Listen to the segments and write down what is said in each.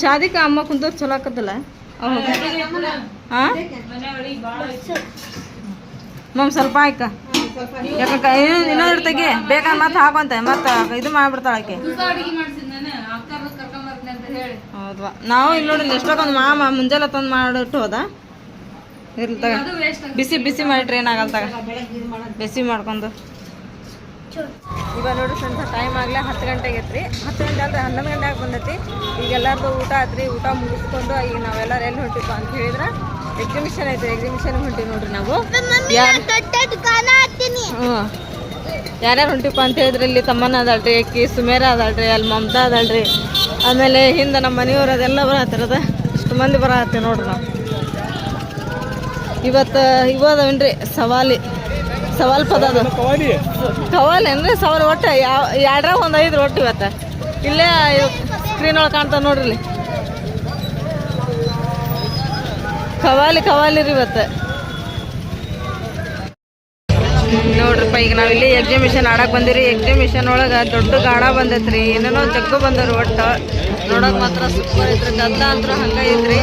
ಶಾದಿಕ ಅಮ್ಮ ಕುಂತವ್ರು ಚಲೋ ಆಕತ್ತಲ್ಲ ಮಮ್ಮ ಸ್ವಲ್ಪ ಆಯ್ಕ ಯಾಕ ಇನ್ನೊಂದು ತೆಗಿ ಬೇಕಾದ್ರೆ ಮತ್ತೆ ಹಾಕಂತ ಮತ್ತೆ ಇದು ಮಾಡ್ಬಿಡ್ತಾಳೆ ಆಕೆ ಹೌದವಾ ನಾವು ಇಲ್ಲಿ ನೋಡಿ ಎಷ್ಟೊಂದು ಮಾಮ ಮುಂಜಾನೆ ತಂದು ಮಾಡಿಟ್ಟು ಹೋದ ಇರ್ಲಿ ತಗ ಬಿಸಿ ಬಿಸಿ ಮಾಡಿಟ್ರೆ ಏನಾಗಲ್ಲ ತಗ ಬಿಸಿ ಮಾಡ್ಕೊಂಡು ಇವಾಗ ನೋಡ್ರಿ ಫ್ರೆಂಡ್ಸ್ ಟೈಮ್ ಆಗಲೇ 10 ಗಂಟೆಗೆ ಐತ್ರಿ 10 ಗಂಟೆ ಅಲ್ರಿ 11 ಗಂಟೆಗೆ ಬಂದೈತಿ ಈಗ ಎಲ್ಲರದು ಊಟ ಆತ್ರಿ ಊಟ ಮುಗಿಸ್ಕೊಂಡು ಈಗ ನಾವೆಲ್ಲರೂ ಎಲ್ಲಿ ಹೊಂಟಿಪ್ಪ ಅಂತ ಹೇಳಿದ್ರೆ ಎಕ್ಸಿಬಿಷನ್ ಐತ್ರಿ ಎಕ್ಸಿಬಿಷನ್ ಹೊಂಟಿವಿ ನೋಡ್ರಿ ನಾವು ಯಾರ್ಯಾರು ಹೊಂಟಿಪ್ಪ ಅಂತ ಹೇಳಿದ್ರೆ ಇಲ್ಲಿ ತಮ್ಮನ ಅದಲ್ರಿ ಅಕ್ಕಿ ಸುಮೇರ ಅದಲ್ರಿ ಅಲ್ಲಿ ಮಮತಾ ಅದಲ್ರಿ ಆಮೇಲೆ ಹಿಂದೆ ನಮ್ಮ ಮನೆಯವ್ರು ಅದೆಲ್ಲ ಬರತ್ತಿರದ ಇಷ್ಟು ಮಂದಿ ಬರತ್ತೀವಿ ನೋಡ್ರಿ ನಾವು ಇವತ್ತವೇನ್ರಿ ಸವಾಲ್ ಪದ ಅದು ಕವಾಲಿ ಅಂದ್ರೆ ಸವಾಲ್ ಒಟ್ಟು ಎರಡ್ರಾಗ ಒಂದು 5 ಒಟ್ಟು ಇವತ್ತು ಇಲ್ಲೇ ಸ್ಕ್ರೀನ್ ಒಳಗೆ ಕಾಣ್ತಾವ ನೋಡ್ರಿ ಇಲ್ಲಿ ಕವಾಲಿ ರೀ ಇವತ್ತು ನೋಡ್ರಿಪ್ಪ ಈಗ ನಾವಿಲ್ಲಿ ಎಕ್ಸಿಬಿಷನ್ ಆಡಕ್ಕೆ ಬಂದಿರಿ ಎಕ್ಸಿಬಿಷನ್ ಒಳಗೆ ದೊಡ್ಡ ಗಾಡ ಬಂದೈತ್ರಿ ಏನೇನೋ ಜಗ್ಗು ಬಂದವ್ರಿ ಒಟ್ಟು ನೋಡೋಕೆ ಮಾತ್ರ ಸೂಪರ್ ಐತ್ರಿ ಗದ್ದ ಅಂತೂ ಹಂಗೆ ಐತ್ರಿ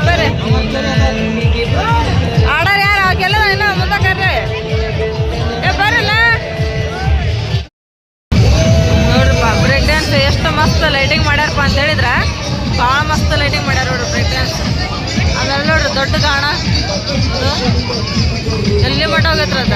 ಬರ್ರಿ ಆಡೋರು ಯಾರು ಅವಾಗೆಲ್ಲ ಏನೋ ಮುಂದೆ ಕರ್ರಿ ಬರಲ್ಲ ನೋಡ್ರಿಪ್ಪ ಬ್ರೇಕ್ ಡ್ಯಾನ್ಸ್ ಎಷ್ಟು ಮಸ್ತ್ ಲೈಟಿಂಗ್ ಮಾಡ್ಯಾರಪ್ಪ ಅಂತ ಹೇಳಿದ್ರ ಭಾಳ ಮಸ್ತ್ ಲೈಟಿಂಗ್ ಮಾಡ್ಯಾರ ನೋಡ್ರಿ ಬ್ರೇಕ್ ಡ್ಯಾನ್ಸ್ ಆಮೇಲೆ ನೋಡ್ರಿ ದೊಡ್ಡ ಗಾಣ ಎಲ್ಲಿ ಮಟ್ಟ ಹೋಗತ್ರ ಅದ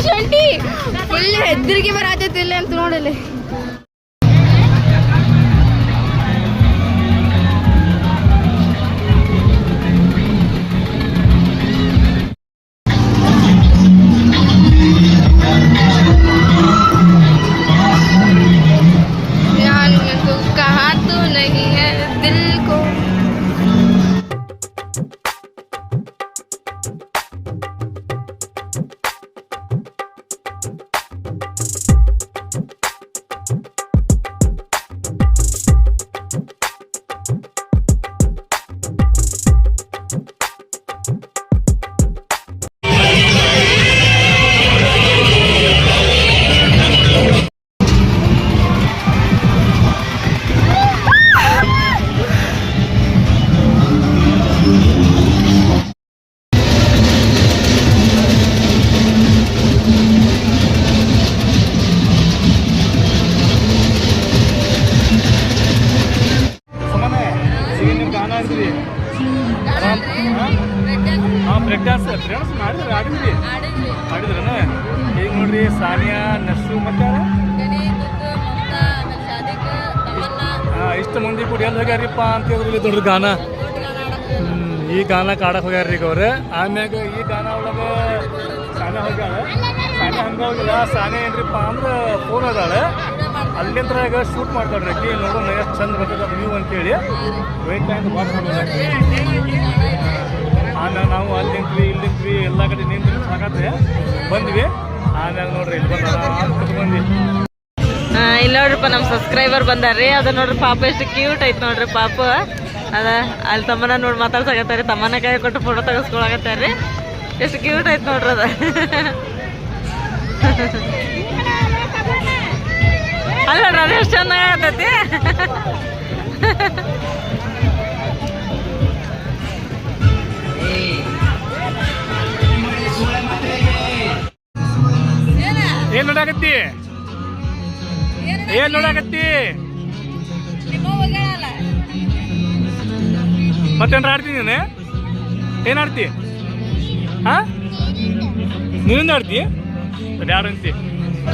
ಶಂಟಿ ಫುಲ್ ಹೆದ್ರಿಗೆ ಬರತೈತಿಲ್ಲ ಅಂತ ನೋಡಲಿ कहा तो नहीं है दिल को ಬ್ರೇಕ್ ಡ್ಯಾನ್ಸ್ ಮಾಡಿದ್ರನ ಈಗ ನೋಡ್ರಿ ಸಾನಿಯಾ ನಸು ಮತ್ತೆ ಇಷ್ಟು ಮಂದಿ ಕೂಡ ಎಲ್ಲಿ ಹೋಗ್ಯಾರಿಪ್ಪ ಅಂತ ಹೇಳಿದ್ರು ದೊಡ್ಡ ಗಾನ. ಈ ಗಾನ ಕಾಡಕ್ಕೆ ಹೋಗ್ಯಾರ ಈಗ ಅವ್ರು. ಆಮ್ಯಾಗ ಈ ಗಾನ ಒಳಗೆ ಸಾನೆ ಹೋಗ್ಯಾಳ. ಸಾನೆ ಹಂಗೆ ಹೋಗಿಲ್ಲ, ಸಾನೆ ಏನ್ರಿಪ್ಪ ಅಂದ್ರೆ ಫೋನ್ ಅದಾಳೆ ಅಲ್ಲಿಂದ ಈಗ ಶೂಟ್ ಮಾಡ್ತಾಳ್ರಿ ಆಕಿ. ನೋಡೋಣ ಎಷ್ಟು ಚಂದ ಬರ್ತದ ವ್ಯೂ ಅಂತೇಳಿ ವೆಯ್ಟ್ ಅಂತ ಮಾಡ್ಕೊಂಡು ಆಮ್ಯಾಗ ನಾವು ಅಲ್ಲಿಂದ್ವಿ ಇಲ್ಲಿಂದ್ವಿ ಎಲ್ಲ ಕಡೆ ನಿಂತು ಸಾಕತ್ತೆ ಬಂದ್ವಿ. ಆಮ್ಯಾಗ ನೋಡ್ರಿ ಇಲ್ಲಿ ಬಂದ್ವಿ. ಇಲ್ಲಿ ನೋಡ್ರಿಪ್ಪ ನಮ್ಮ ಸಬ್ಸ್ಕ್ರೈಬರ್ ಬಂದಾರ್ರಿ. ಅದು ನೋಡ್ರಿ ಪಾಪ ಎಷ್ಟು ಕ್ಯೂಟ್ ಐತೆ ನೋಡ್ರಿ ಪಾಪ. ಅದ ಅಲ್ಲಿ ತಮ್ಮನ ನೋಡಿ ಮಾತಾಡ್ಸಾಕತ್ತಾರೆ, ತಮ್ಮನ ಕೈ ಕೊಟ್ಟು ಫೋಟೋ ತೆಗೆಸ್ಕೊಳಕತ್ತಾರೆ. ಎಷ್ಟು ಕ್ಯೂಟ್ ಐತೆ ನೋಡ್ರಿ ಅದ. ಅಲ್ಲ ನೋಡ್ರಿ ಅದು ಎಷ್ಟು ಚೆನ್ನಾಗಿ ಆಗತೈತಿ. ಏನ್ ನೋಡಾಕತ್ತಿ ಏನ್ ನೋಡಾಕತ್ತಿ ಮತ್ತೇನ್ರ ಆಡ್ತೀನಿ ನೀನು? ಏನ್ ಆಡ್ತಿ? ಹಾ ನೀನಿಂದ ಆಡ್ತಿ? ಯಾರಂತಿ?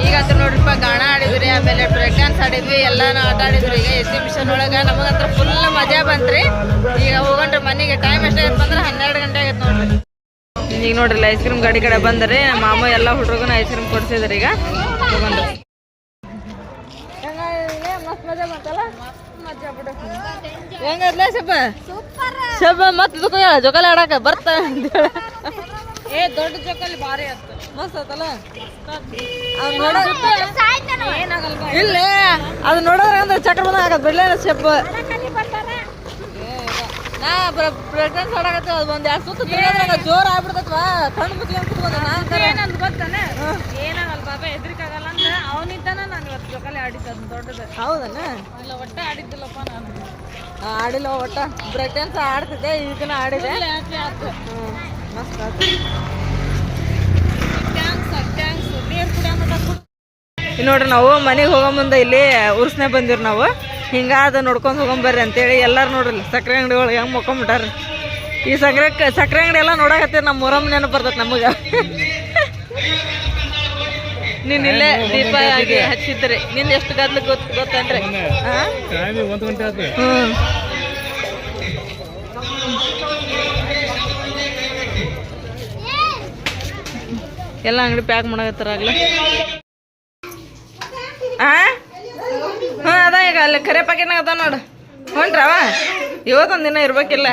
ಈಗ ಅಂತ ನೋಡ್ರಿಪ್ಪ ಗಾಣ ಆಡಿದ್ರಿ, ಆಮೇಲೆ ಬ್ರೇಕ್ ಡ್ಯಾನ್ಸ್ ಆಡಿದ್ವಿ, ಎಲ್ಲಾನು ಆಟ ಆಡಿದ್ರಿ. ಈಗ ಎಕ್ಸಿಬಿಷನ್ ಒಳಗೆ ನಮಗಂತ್ರ ಫುಲ್ ಮಜಾ ಬಂತ್ರಿ. ಈಗ ಹೋಗಣ್ರಿ ಮನೆಗೆ. ಟೈಮ್ ಎಷ್ಟಾಗೈತೆ ಅಂದ್ರೆ 12 ಗಂಟೆ ಆಗೈತೆ ನೋಡ್ರಿ. ಈಗ ನೋಡ್ರಿ ಐಸ್ ಕ್ರೀಮ್ ಗಾಡಿ ಕಡೆ ಬಂದ್ರಿ. ನಮ್ಮ ಮಾಮ ಎಲ್ಲ ಹುಡುಗನ ಐಸ್ ಕ್ರೀಮ್ ಕೊಡ್ಸಿದ್ರಿ. ಈಗ ತಗೊಂಡ್ರಿ ಹೆಂಗದ್ಲ ಶಬ್ಬ ಶಬ್ಬ ಮತ್ ಜೋಕಾಲಿ ಆಡಾಕ ಬರ್ತ ದೊಡ್ಡ ಜೋಕಾಲಿ ಭಾರಿ ಆಯ್ತು, ಮಸ್ತ್ ಆತಲ್ಲ. ಇಲ್ಲ ಅದು ನೋಡೋದ್ರ ಅಂದ್ರೆ ಚಕ್ರ ಬಂದ ಆಗತ್ ಬಿಡ್ಲ ಶಬ್ಬ. ನಾ ಬ್ರೇಕ್ ಡ್ಯಾನ್ಸ್ ಆಡಾಕತ್ತ ಅದು ಒಂದ್ 2 ಸುತ್ತು ತಿರ್ಗಾದ್ರಾಗ ಜೋರ್ ಆಗ್ಬಿಡ್ತತ್ವ. ಕಣ್ಣು ಮುಚ್ಕೊಂಡ್ ಕುತ್ಕೊಂಡ ಏನಂದ್ ಗೊತ್ತಾನೆ ಏನಾಗಲ್ಲ ಬಾಬಾ, ಹೆದ್ರಿಕಾಗಲ್ಲ ಅಂದ್ರೆ ಅವನಿದ್ದಾನ. ನಾನು ಇವತ್ತು ಜೋಕಾಲಿ ಆಡಿದ್ದು ಅದು ದೊಡ್ಡದು. ಹೌದನ? ಇಲ್ಲ ಒಟ್ಟ ಆಡಿದ್ದಿಲ್ಲಪ್ಪ ನಾನು. ಆಡಿಲ್ಲ ಒಟ್ಟ. ಬ್ರೇಕ್ ಡ್ಯಾನ್ಸ್ ಆಡ್ತಿದ್ದೆ, ಇದನ್ನ ಆಡಿದೆ. ಮಸ್ತ್ ಆಯ್ತು. ಇಲ್ಲಿ ನೋಡ್ರಿ ನಾವು ಮನೆಗೆ ಹೋಗೋ ಮುಂದೆ ಇಲ್ಲಿ ಉರ್ಸ್ನೆ ಬಂದಿವ್ರಿ ನಾವು. ಹಿಂಗಾದ ನೋಡ್ಕೊಂಡು ಹೋಗೊಂಬರ್ರಿ ಅಂತೇಳಿ ಎಲ್ಲಾರು ನೋಡ್ರಿ ಸಕ್ಕರೆ ಅಂಗಡಿ ಒಳಗೆ ಹೆಂಗೆ ಮುಕ್ಕೊಂಬಿಟ್ಟಾರ. ಈ ಸಕ್ಕರೆ ಅಂಗಡಿ ಎಲ್ಲ ನೋಡಕತ್ತೀರಿ. ನಮ್ಮ ಮೊರಮ್ ನೆನಪು ಬರ್ತೈತೆ ನಮಗೆ. ನೀನ್ ಇಲ್ಲೇ ದೀಪ ಆಗಿ ಹಚ್ಚಿದ್ರಿ. ನಿಂದ ಎಷ್ಟು ಗದ್ಲು ಗೊತ್ತೇನ್ರಿ? ಎಲ್ಲ ಅಂಗಡಿ ಪ್ಯಾಕ್ ಮಾಡಕತ್ತಾರ ಆಗ್ಲೇ. ಅದ ಈಗ ಅಲ್ಲಿ ಕರೆ ಪ್ಯಾಕೆಟ್ನಾಗ ಅದ ನೋಡು. ಹೊಂಟ್ರವ ಇವತ್ತೊಂದು ದಿನ ಇರ್ಬೇಕಿಲ್ಲ.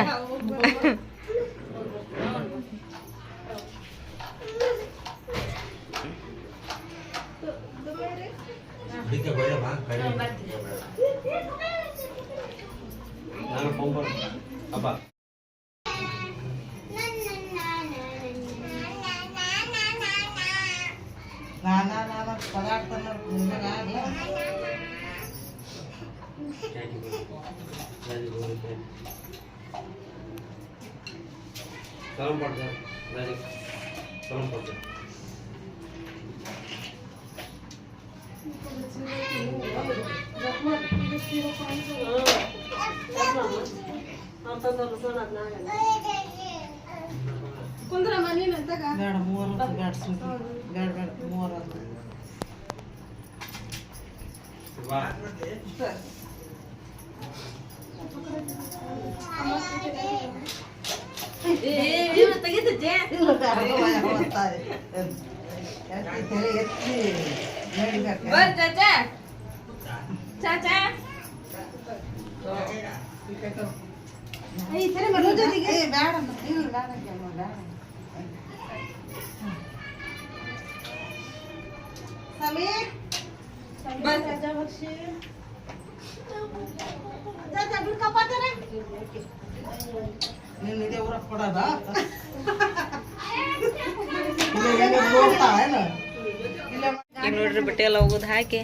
ಈಗ ನೋಡ್ರಿ ಬಟ್ಟೆ ಎಲ್ಲ ಒಗದು ಹಾಕಿ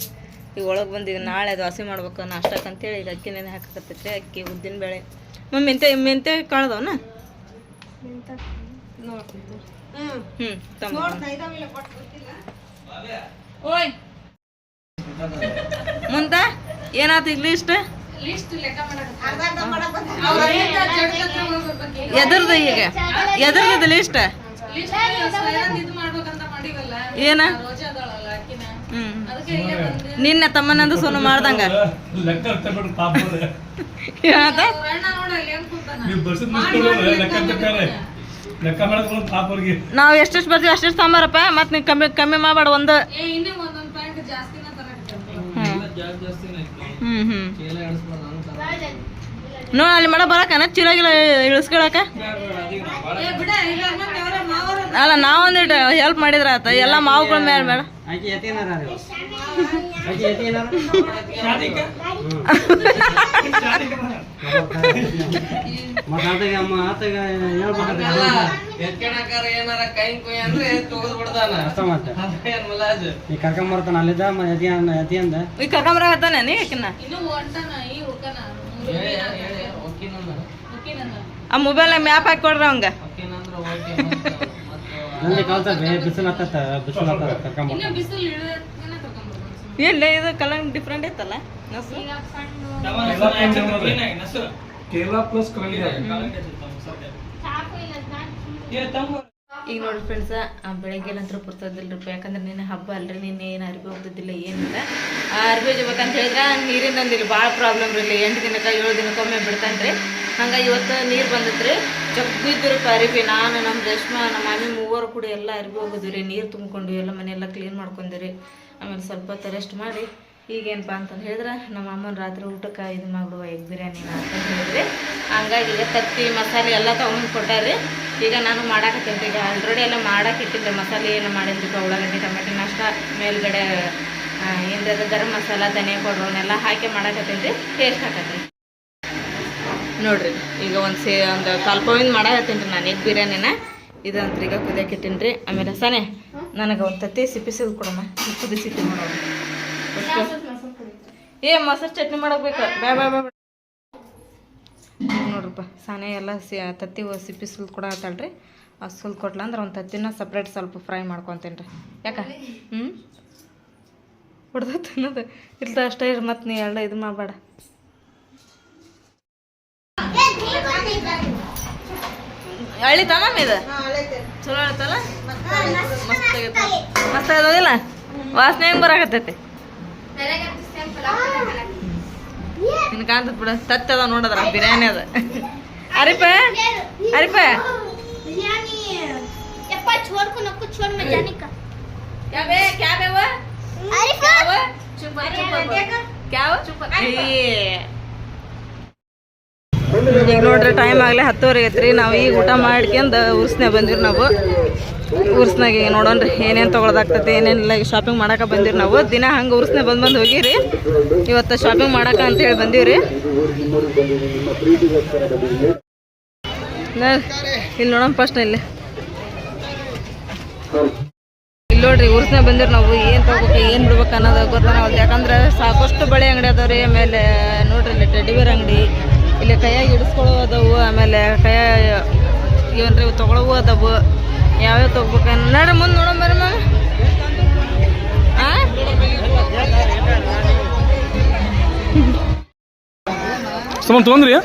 ಈಗ ಒಳಗೆ ಬಂದಿವಿ. ನಾಳೆ ಅದು ಹಸಿ ಮಾಡ್ಬೇಕು ನಾಷ್ಟಕ್ಕೆ ಅಂತೇಳಿ ಈಗ ಅಕ್ಕಿ ನೆನೆ ಹಾಕಕತ್ತೈತೆ. ಅಕ್ಕಿ ಉದ್ದಿನ ಬೇಳೆ ಮೆಂತೆ ಕಾಳ್ದವನ ಓಯ್ ಮುಂದ ಏನಾಯ್ತು ಈಗ ಲಿಸ್ಟ್ ಎದ್ರದ್ದು ಈಗ ಎದ್ರದ್ದು ಲಿಸ್ಟ್ ಏನ ನಿನ್ನೆ ತಮ್ಮನಂದು ಸೋನು ಮಾಡ್ದಂಗ ಲೆಕ್ಕ ತಗೊಂಡು ಪಾಪ ಏನಂತ ನೀವು ಬರ್ಸಿದ್ ಲೆಕ್ಕ ತಕ್ಕಾರೆ ಲೆಕ್ಕ ಮಾಡೋದು ಪಾಪ ಅವ್ರಿಗೆ ನಾವು ಎಷ್ಟೆಷ್ಟು ಬರ್ತೀವಿ ಅಷ್ಟೆಷ್ಟು ಸಾಂಬಾರಪ್ಪ ಮತ್ತೆ ನೀವು ಕಮ್ಮಿ ಕಮ್ಮಿ ಮಾಡಬೇಡ ಒಂದು ನೋಡ ಅಲ್ಲಿ ಮಾಡ ಬರಕನ ಚಿರಾಗಿಲ್ಲ ಇಳಿಸ್ಕೊಳಕ ಅಲ್ಲ ನಾವೊಂದಿಟ್ಟು ಹೆಲ್ಪ್ ಮಾಡಿದ್ರ ಆತ ಎಲ್ಲ ಮಾವುಗಳ ಮೇಲೆ ಬೇಡ ಕರ್ಕೊಂಬರ್ತಾನ ಅಲ್ಲಿದ್ದ ಅಂದ ಈಗ ಕರ್ಕೊಂಬರಕತ್ತಾನೆ ನೀ ಯಾಕಿನ್ನ ಆ ಮೊಬೈಲ್ ಮ್ಯಾಪ್ ಹಾಕಿ ಕೊಡ್ರಿ ಅವಂಗ ನಂಗೆ ಕಳ್ತಾರೆ ಬಿಸಿಲು ಹತ್ತತ್ತ ಬಿಸಿಲು ಹತ್ತ ಕರ್ಕೊಂಬರ್ತಾನ ಇಲ್ಲ ಇದು ಕಲರ್ ಡಿಫ್ರೆಂಟ್ ಐತಲ್ಲ ನಸು ಕೇರಳ ಪ್ಲಸ್ ಈಗ ನೋಡಿ ಫ್ರೆಂಡ್ಸ ಬೆಳಗ್ಗೆ ನಂತರ ಪುರ್ತದಿಲ್ಲರಪ್ಪ ಯಾಕಂದ್ರೆ ನಿನ್ನೆ ಹಬ್ಬ ಅಲ್ರಿ ನಿನ್ನೆ ಏನು ಅರ್ಬಿ ಹೋಗ್ತಿದ್ದಿಲ್ಲ ಏನಿಲ್ಲ ಆ ಅರ್ಬಿ ಹೋಗ್ಬೇಕಂತ ಹೇಳಿದ್ರೆ ನೀರಿಂದ ಅಂದಿಲ್ಲ ಭಾಳ ಪ್ರಾಬ್ಲಮ್ ರೀ ಇಲ್ಲಿ 8 ದಿನಕ್ಕೆ 7 ದಿನಕ್ಕೊಮ್ಮೆ ಬಿಡ್ತಾನೆ ರೀ ಹಂಗೆ ಇವತ್ತು ನೀರು ಬಂದಿತ್ತು ರೀ ಜಗ್ಗು ಇದ್ದರು ಅರಿಬಿ ನಾನು ನಮ್ಮ ರೇಷ್ಮಾ ನಮ್ಮ ಮಮ್ಮಿ ಮೂವರು ಕೂಡ ಎಲ್ಲ ಅರ್ಬಿ ಹೋಗಿದ್ವಿ ರೀ ನೀರು ತುಂಬಿಕೊಂಡು ಎಲ್ಲ ಮನೆಯೆಲ್ಲ ಕ್ಲೀನ್ ಮಾಡ್ಕೊಂಡ್ರಿ ಆಮೇಲೆ ಸ್ವಲ್ಪ ಹೊತ್ತು ರೆಸ್ಟ್ ಮಾಡಿ ಈಗೇನಪ್ಪ ಅಂತಂದು ಹೇಳಿದ್ರೆ ನಮ್ಮ ಅಮ್ಮನ ರಾತ್ರಿ ಊಟಕ್ಕೆ ಇದು ಮಾಡ್ಬಿಡುವ ಎಗ್ ಬಿರಿಯಾನಿ ಅಂತಂದು ಹೇಳಿದ್ರಿ ಹಂಗಾಗಿ ಈಗ ತತ್ತಿ ಮಸಾಲೆ ಎಲ್ಲ ತೊಗೊಂಡು ಕೊಟ್ಟಾರಿ ಈಗ ನಾನು ಮಾಡಾಕತ್ತೀನಿ ಈಗ ಆಲ್ರೆಡಿ ಎಲ್ಲ ಮಾಡಾಕಿಟ್ಟಿದ್ದೆ ಮಸಾಲೆ ಏನು ಮಾಡಿದ್ರಿ ಉಳ್ಳಾಗಡ್ಡಿ ಟೊಮೆಟೊ ನಾಷ್ಟ ಮೇಲ್ಗಡೆ ಏನ್ರಿ ಗರಂ ಮಸಾಲ ಧನಿಯಾ ಪೌಡ್ರ್ ಅವನ್ನೆಲ್ಲ ಹಾಕಿ ಮಾಡಾಕತ್ತೀನಿ ರೀ ಟೇಸ್ಟ್ ಹಾಕತ್ತೀನಿ ನೋಡಿರಿ ಈಗ ಒಂದು ಕಾಲ್ಪವಿಂದ ಮಾಡಾಕತ್ತೀನಿ ರೀ ನಾನು ಎಗ್ ಬಿರಿಯಾನಿನ ಇದಂತ್ರ ಈಗ ಕುದಿಯಾಕಿಟ್ಟಿನಿ ರೀ ಆಮೇಲೆ ಸನೆ ನನಗೆ ಒಂದು ತತ್ತಿ ಸಿಪ್ಪಿಸಿದ್ ಕೊಡಮ್ಮ ಕುದಿಸಿಟ್ಟು ಮಾಡೋಣ ಏ ಮೊಸರು ಚಟ್ನಿ ಮಾಡಬೇಕು ನೋಡ್ರಪ್ಪ ಸಾನೆ ಎಲ್ಲ ತತ್ತಿ ಸಿಪ್ಪಿ ಸುಲ್ದು ಕೂಡ ಆತಾಳ್ರಿ ಆ ಸುಲ್ದು ಕೊಟ್ಲ ಅಂದ್ರೆ ಒಂದು ತತ್ತಿನ ಸಪ್ರೇಟ್ ಸ್ವಲ್ಪ ಫ್ರೈ ಮಾಡ್ಕೊತೀನಿ ರೀ ಯಾಕ ಹೊಡ್ದ ತಿನ್ನೋದು ಇಲ್ದ ಅಷ್ಟೇ ಇರಿ ಮತ್ತು ನೀ ಎಲ್ಲ ಇದು ಮಾಡಬೇಡ ಅಳಿತಮ್ಮ ಇದು ಚಲೋ ಅಳಿತಲ್ಲ ಮಸ್ತ್ ಆಗೋದಿಲ್ಲ ವಾಸನೆ ಹೆಂಗೆ ಬರಾಕತ್ತೈತಿ ನಿನ್ ಕಾಣ್ತದ ಬಿಡ ತತ್ತ ಅದ ನೋಡದ್ರ ಬಿರಿಯಾನಿ ಅದ ಅರಿಪ ಅರಿಪ ಈಗ ನೋಡ್ರಿ ಟೈಮ್ ಆಗಲೇ 10:30 ಐತ್ರಿ ನಾವು ಈಗ ಊಟ ಮಾಡ್ಕೊಂಡು ಉರ್ಸ್ನೆ ಬಂದಿರಿ ನಾವು ಉರ್ಸ್ನಾಗ ಈಗ ನೋಡೋಣ್ರಿ ಏನೇನು ತೊಗೊಳೋದಾಗ್ತೈತಿ ಏನೇನಿಲ್ಲ ಈಗ ಶಾಪಿಂಗ್ ಮಾಡಕ್ಕೆ ಬಂದಿರಿ ನಾವು ದಿನ ಹಂಗೆ ಉರ್ಸ್ನೆ ಬಂದು ಹೋಗಿರಿ ಇವತ್ತು ಶಾಪಿಂಗ್ ಮಾಡಕ್ಕೆ ಅಂತೇಳಿ ಬಂದೀವ್ರಿ ಇಲ್ಲಿ ನೋಡೋಣ ಫಸ್ಟ್ ಇಲ್ಲಿ ನೋಡ್ರಿ ಉರ್ಸ್ನೆ ಬಂದಿರಿ ನಾವು ಏನು ತೊಗೋಬೇಕು ಏನು ಬಿಡ್ಬೇಕು ಅನ್ನೋದು ಗೊತ್ತಾಗಲ್ದು ಯಾಕಂದ್ರೆ ಸಾಕಷ್ಟು ಬಳೆ ಅಂಗಡಿ ಅದಾವ್ರಿ ಆಮೇಲೆ ನೋಡ್ರಿ ಇಲ್ಲಿ ಟೆಡಿವೇರ್ ಅಂಗಡಿ ಇಲ್ಲಿ ಕೈಯಾಗಿ ಹಿಡಿಸ್ಕೊಳ್ಳೋ ಅದಾವು ಆಮೇಲೆ ಏನ್ರಿ ತೊಗೊಳವು ಅದಾವು ಯಾವ್ಯಾವ ತೊಗೋಬೇಕು ನೋಡ್ರಿ ಮುಂದೆ ನೋಡೋಣ ಬರ್ರಿ ಮ್ಯಾಮ್ ಸುಮ್ಮನೆ ತೊಗೊಂಡ್ರಿ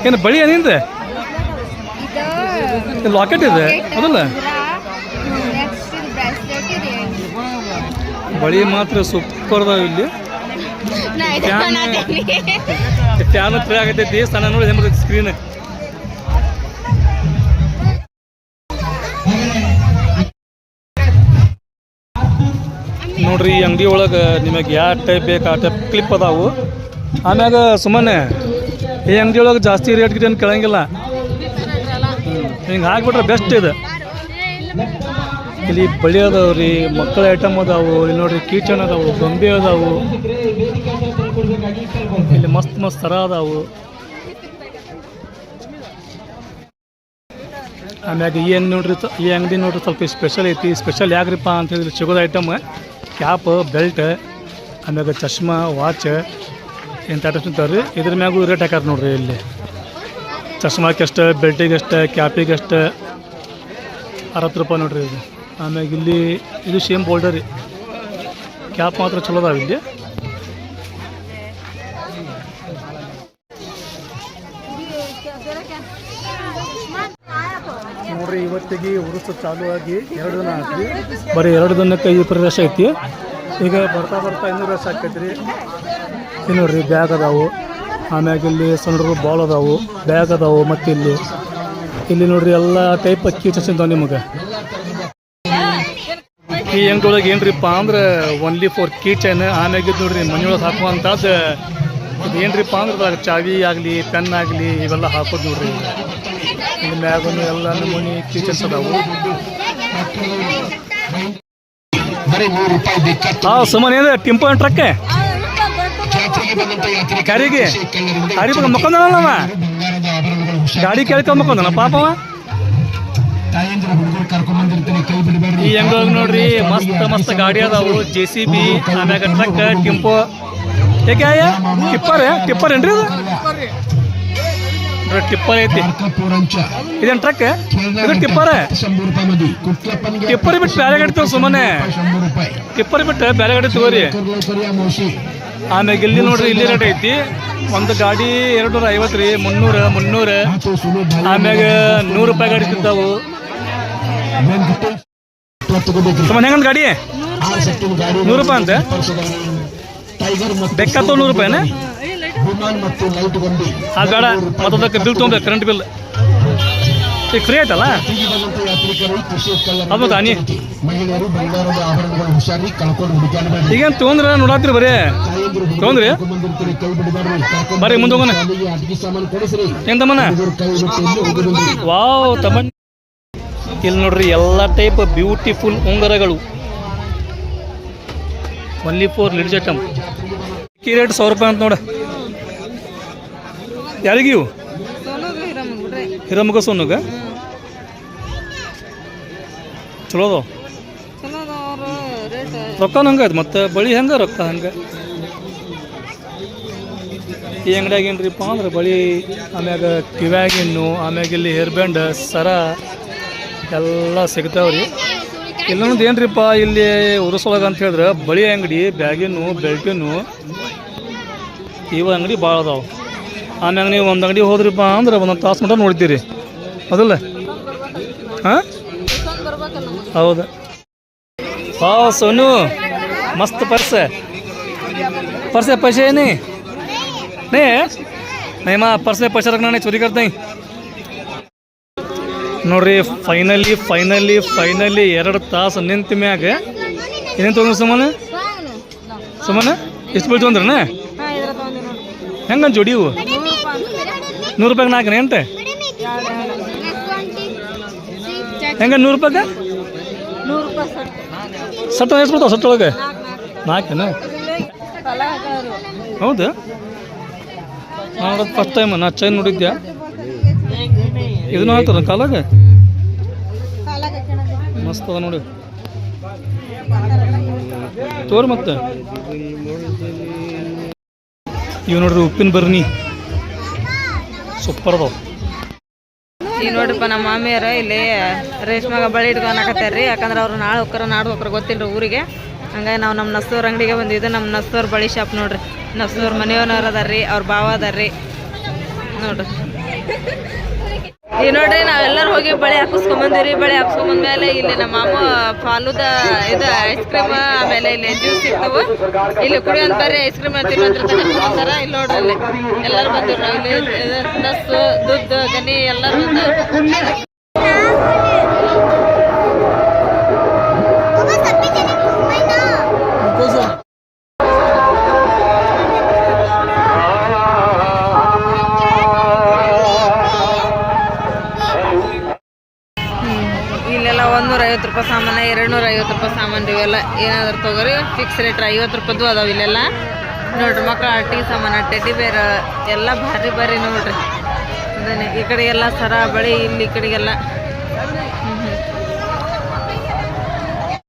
ಏನು ಬಳಿ ಏನಿಂದ ಲಾಕೆಟ್ ಇದೆ ಅದಲ್ಲ ಬಳಿ ಮಾತ್ರ ಸೂಪರ್ ಅದಾವ ಇಲ್ಲಿ ಫ್ಯಾನ್ ಫ್ರೈ ಆಗತೈತಿ ಸಣ್ಣ ನೋಡಿ ಹೆಂಗ್ ಬರ್ತೈತಿ ಸ್ಕ್ರೀನ್ ನೋಡ್ರಿ ಈ ಅಂಗಡಿ ಒಳಗೆ ನಿಮಗೆ ಯಾವ ಟೈಪ್ ಬೇಕು ಆ ಟೈಪ್ ಕ್ಲಿಪ್ ಅದಾವು ಆಮ್ಯಾಗ ಸುಮ್ಮನೆ ಈ ಅಂಗಡಿ ಒಳಗೆ ಜಾಸ್ತಿ ರೇಟ್ ಗಿಟ್ ಏನು ಕೇಳಂಗಿಲ್ಲ ಹಿಂಗೆ ಹಾಕ್ಬಿಟ್ರೆ ಬೆಸ್ಟ್ ಇದೆ ಇಲ್ಲಿ ಬಳಿ ಅದಾವ್ರಿ ಮಕ್ಕಳ ಐಟಮ್ ಅದಾವು ಇಲ್ಲಿ ನೋಡ್ರಿ ಕೀಚನ್ ಅದಾವು ಗೊಂಬೆ ಅದಾವು ಇಲ್ಲಿ ಮಸ್ತ್ ಮಸ್ತ್ ಥರ ಅದಾವು ಆಮ್ಯಾಗ ಈ ಅಂಗಡಿ ನೋಡ್ರಿ ಈ ಅಂಗಡಿ ನೋಡ್ರಿ ಸ್ವಲ್ಪ ಸ್ಪೆಷಲ್ ಐತಿ ಸ್ಪೆಷಲ್ ಯಾಕ್ರಿಪ್ಪ ಅಂತ ಹೇಳಿದ್ರೆ ಸಿಗೋದು ಐಟಮ್ ಕ್ಯಾಪ್ ಬೆಲ್ಟ್ ಆಮ್ಯಾಗ ಚಶ್ಮಾ ವಾಚ್ ಇಂಥ ಐಟಮ್ಸ್ ಇರ್ತಾವ್ರಿ ಇದ್ರ ಮ್ಯಾಗೂ ರೇಟ್ ಹಾಕ್ಯಾರ ನೋಡ್ರಿ ಇಲ್ಲಿ ಚಶ್ಮಾಕ್ಕೆ ಎಷ್ಟು ಬೆಲ್ಟಿಗೆ ಎಷ್ಟು ಕ್ಯಾಪಿಗೆ ಎಷ್ಟು 60 ರೂಪಾಯಿ ನೋಡ್ರಿ ಇದು ಆಮ್ಯಾಗ ಇಲ್ಲಿ ಇದು ಸೇಮ್ ಬೋಲ್ಡರ್ ರೀ ಕ್ಯಾಪ್ ಮಾತ್ರ ಚಲೋ ಅದಾವ ಇಲ್ಲಿ ನೋಡ್ರಿ ಇವತ್ತಿಗೆ ಉರುಸು ಚಾಲು ಆಗಿ 2 ದಿನ ಆಯ್ತು. ಬರೀ 2 ದಿನಕ್ಕೆ ಈ ಪ್ರದೇಶ ಐತಿ. ಈಗ ಬರ್ತಾ ಬರ್ತಾ ಇನ್ನೂ ರಶ್ ಆಕೈತ್ರಿ. ಇಲ್ಲಿ ನೋಡ್ರಿ ಬ್ಯಾಗ್ ಅದಾವು, ಆಮ್ಯಾಗ ಇಲ್ಲಿ ಸಣ್ಣ ಬಾಲ್ ಅದಾವು, ಬ್ಯಾಗ್ ಅದಾವು. ಮತ್ತು ಇಲ್ಲಿ ನೋಡ್ರಿ ಎಲ್ಲ ಟೈಪ್ ಕೀಚಸ್ ಇದ್ದಾವೆ ನಿಮಗೆ. ಈ ಅಂಗಡಿಯೊಳಗೆ ಏನ್ರಿಪ್ಪ ಅಂದ್ರೆ ಓನ್ಲಿ ಫಾರ್ ಕೀ ಚೈನ್. ಆಮ್ಯಾಗ ನೋಡ್ರಿ ಮನೆಯೊಳಗೆ ಹಾಕುವಂಥದ್ದು ಇದು ಏನ್ರಿಪ್ಪ ಅಂದ್ರೆ ಚಾವಿ ಆಗಲಿ ಪೆನ್ ಆಗಲಿ ಇವೆಲ್ಲ ಹಾಕೋದು ನೋಡ್ರಿ. ಇಲ್ಲಿ ಮ್ಯಾಗನು ಎಲ್ಲ ನಮೂನಿ ಕೀ ಚೈನ್ಸ್ ಅದಾವು. ಹಾಂ ಸುಮ್ಮನೆ ಏನಿದೆ ಟಿಂಪೋ ಟ್ರಕ್ಕೆ ಗಾರಿಗೆ ಗಾಡಿ ಮಕ್ಕೊಂದನಲ್ಲವ, ಗಾಡಿ ಕೇಳ್ಕೊಂಡ್ ಮಕ್ಕೊಂದನ ಪಾಪವ. ಈ ಅಂಗಡಿ ನೋಡ್ರಿ ಮಸ್ತ್ ಮಸ್ತ್ ಗಾಡಿ ಅದಾವು, JCB ಆಮ್ಯಾಗ ಟ್ರಕ್ ಟಿಂಪೋ. ಯಾಕೆ ಟಿಪ್ಪರ್ ಏನ್ರಿ ಅದು? ಟಿಪ್ಪರ್ ಐತಿ. ಇದೇನು ಟ್ರಕ್? ಇದು ಟಿಪ್ಪರ್ ಬಿಟ್ಟು ಬೇರೆ ಗಾಡಿ ತಗೋ ಸುಮ್ಮನೆ. ಟಿಪ್ಪರ್ ಬಿಟ್ಟು ಬೇರೆ ಗಾಡಿ ತಗೋರಿ. ಆಮ್ಯಾಗ ಇಲ್ಲಿ ನೋಡ್ರಿ ಇಲ್ಲಿ ರೇಟ್ ಐತಿ. ಒಂದು ಗಾಡಿ 250 ರೀ, 300 ಆಮ್ಯಾಗ 100 ರೂಪಾಯಿ ಗಾಡಿ ತಿಂತಾವು. ಸುಮ್ಮನೆ ಹೆಂಗಂತ ಗಾಡಿ 100 ರೂಪಾಯಿ ಅಂತೆ. ಬೆಕ್ಕತ್ತು 100 ರೂಪಾಯಿನ ಅದು ಬೇಡ. ಮತ್ತದಕ್ಕೆ ಬಿಲ್ ತೊಗೊಂಡ್ರೆ ಕರೆಂಟ್ ಬಿಲ್ ಈಗ ಫ್ರೀ ಆಯ್ತಲ್ಲ ಅದು ತಾನಿ. ಈಗೇನು ತೊಗೊಂಡ್ರೆ ನೋಡಾತ್ರಿ ಬರೀ ತೊಗೊಂಡ್ರಿ ಬರ್ರಿ ಮುಂದೆ ಹೋಗೋಣ. ಏನ್ ತಮ್ಮನ ವಾವ್ ತಮ್ಮನ್. ಇಲ್ಲಿ ನೋಡ್ರಿ ಎಲ್ಲ ಟೈಪ್ ಬ್ಯೂಟಿಫುಲ್ ಉಂಗರಗಳು ಓನ್ಲಿ ಫಾರ್ ಲಿಡ್ಜ್ ಐಟಮ್. ಕೀ ರೇಟ್ 100 ರೂಪಾಯಿ ಅಂತ ನೋಡ. ಯಾರಿಗಿವು ಹಿರಮಗ ಸೋನುಗ ಚಲೋ ಅದಾವ. ರೊಕ್ಕ ಹಂಗೆ ಆಯ್ತು ಮತ್ತು ಬಳಿ ಹೆಂಗೆ ರೊಕ್ಕ ಹಂಗೆ. ಈ ಅಂಗಡಿಯಾಗ ಏನ್ರಿಪ್ಪ ಅಂದ್ರೆ ಬಳಿ ಆಮ್ಯಾಗ ಕಿವ್ಯಾಗಿನ್ನು ಆಮ್ಯಾಗ ಇಲ್ಲಿ ಹೇರ್ ಬ್ಯಾಂಡ್ ಸರ ಎಲ್ಲ ಸಿಗ್ತಾವ್ರಿ. ಇಲ್ಲೊಂದು ಏನ್ರಿಪ್ಪ ಇಲ್ಲಿ ಉರುಸೊಳಗೆ ಅಂತ ಹೇಳಿದ್ರೆ ಬಳಿ ಅಂಗಡಿ, ಬ್ಯಾಗಿನ್ನು, ಬೆಲ್ಟಿನ್ನು ಇವು ಅಂಗಡಿ ಭಾಳ ಅದಾವೆ. ಆಮ್ಯಾಗ ನೀವು ಒಂದು ಅಂಗಡಿ ಹೋದ್ರಿಪ್ಪ ಅಂದ್ರೆ ಒಂದೊಂದು ತಾಸು ಮಟ್ಟ ನೋಡ್ತೀರಿ ಅದಲ್ಲ. ಹಾಂ ಹೌದು. ವಾವ್ सोनू मस्त पर्स पर्स है. पैसे नहीं है नहीं माँ पर्स में पैसा रखना नहीं, चोरी करते ही. ನೋಡ್ರಿ ಫೈನಲಿ 2 ತಾಸು ನಿಂತ ಮ್ಯಾಗ ಏನೇನು ತೊಗೊಂಡ್ರಿ ಸುಮ್ಮನೆ ಎಷ್ಟು ಬೀಳ್ತು ಅಂದ್ರನ ಹೆಂಗಂತ ಜೋಡಿ ಇವು 100 ರೂಪಾಯಿಗೆ 4 ಎಂಟೆ ಹೆಂಗ 100 ರೂಪಾಯಿಗೆ ಸಟ್ ಎಷ್ಟು ಬರ್ತಾವ ಸಟ್ಟೊಳಗೆ 4 ಹೌದು. ನೋಡೋದು ಫಸ್ಟ್ ಟೈಮ್ ನಾ ಚೈನ್ ನೋಡಿದ್ದೆ. ಇದನ್ನು ಹಾಕ್ತಾರ ಕಾಲಾಗ ಮಸ್ತ್ ಅದ ನೋಡಿ. ತೋರಿ ಮತ್ತೆ ಇವು ನೋಡ್ರಿ ಉಪ್ಪಿನ ಬರ್ನಿ ಸೂಪರ್ ಅದಾವ. ಈಗ ನೋಡ್ರಿಪ್ಪ ನಮ್ಮ ಮಾಮಿಯರು ಇಲ್ಲಿ ರೇಷ್ಮೆಗ ಬಳಿ ಇಟ್ಕೊಳಕತ್ತಾರ್ರಿ. ಯಾಕಂದ್ರೆ ಅವ್ರು ನಾಳೆ ಹೋಗ್ರ ಗೊತ್ತಿಲ್ಲ ಊರಿಗೆ. ಹಂಗಾಗಿ ನಾವು ನಮ್ಮ ನಸ್ತೂರ್ ಅಂಗಡಿಗೆ ಬಂದಿದ್ದು. ನಮ್ಮ ನಸ್ತೂರ್ ಬಳಿ ಶಾಪ್ ನೋಡ್ರಿ. ನಸ್ತೂರ್ ಮನೆಯವ್ರು ಅದಾರ್ರಿ, ಅವ್ರ ಭಾವ ಅದಾರ್ರಿ ನೋಡ್ರಿ. ಈಗ ನೋಡ್ರಿ ನಾವೆಲ್ಲರೂ ಹೋಗಿ ಬಳೆ ಹಾಕಿಸ್ಕೊಂಬಂದಿವ್ರಿ. ಬಳೆ ಹಾಕಿಸ್ಕೊಂಬಂದ್ಮೇಲೆ ಇಲ್ಲಿ ನಮ್ಮ ಮಾಮ ಫಾಲೂದ ಇದು ಐಸ್ ಕ್ರೀಮ್ ಆಮೇಲೆ ಇಲ್ಲಿ ಜ್ಯೂಸ್ ಸಿಗ್ತವು. ಇಲ್ಲಿ ಕುಡಿಯೋಂತ ಬರ್ರಿ ಐಸ್ ಕ್ರೀಮ್ ತಿನ್ನುವಂತ ಹಾಕಿಸ್ಕೊಂತಾರ. ಇಲ್ಲಿ ನೋಡ್ರಿ ಇಲ್ಲಿ ಎಲ್ಲರೂ ಬಂದಿವ್ರಿ. ಇಲ್ಲಿ ನಸ್ಸು ದುಡ್ಡು ಗನಿ ಎಲ್ಲರೂ ಬಂದ. ಇಲ್ಲೆಲ್ಲ 150 ರೂಪಾಯಿ ಸಾಮಾನು, 250 ರೂಪಾಯಿ ಸಾಮಾನು ಇವೆಲ್ಲ ಏನಾದ್ರು ತಗೋರಿ. ಫಿಕ್ಸ್ ರೇಟ್ 50 ರೂಪಾಯ್ದು ಅದಾವ ಇಲ್ಲೆಲ್ಲ ನೋಡ್ರಿ. ಮಕ್ಕಳ ಆಟಿಕೆ ಸಾಮಾನು, ಟೆಡ್ಡಿ ಬೇರ್ ಎಲ್ಲ ಭಾರಿ ನೋಡ್ರಿ. ಅದನ್ನೇ ಈ ಕಡೆಗೆಲ್ಲ ಸರ ಬಳಿ, ಇಲ್ಲಿ ಈ ಕಡೆಗೆಲ್ಲ